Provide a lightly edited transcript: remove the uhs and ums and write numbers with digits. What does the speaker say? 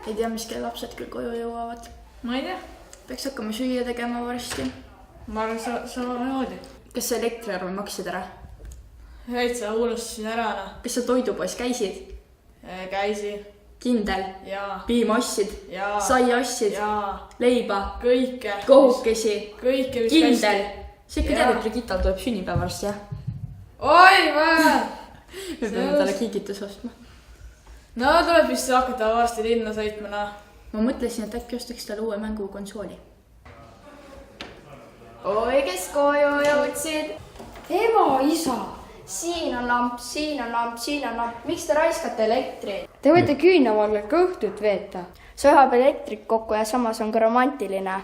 Ei tea, mis kell lapsed küll koju jõuavad. Ma ei tea. Peaks hakkama süüa tegema varsti. Ma arvan, samamoodi. Kas sa elektriarve maksid ära? Sa unustasin ära. Kas sa toidupoes käisid? Käisin. Kindel? Jaa. Piima ostsid? Jaa. Sai ostsid? Jaa. Leiba? Kõike. Kohukesi? Kõike, mis Kindel? Sa ikka tead, et Brigital tuleb sünnipäev varsti, jah? Oi, vää! Me peame talle kingitus ostma. No tuleb vist hakata varsti linna sõitma, Ma mõtlesin, et äkki ostaks talle uue mängukonsooli. Oi, kes koju jõudsid? Ema, isa! Siin on lamp, siin on lamp, siin on lamp. Miks te raiskate elektrit? Te võite küünavallal ka õhtut veeta. See ühab elektrit kokku ja samas on ka romantiline.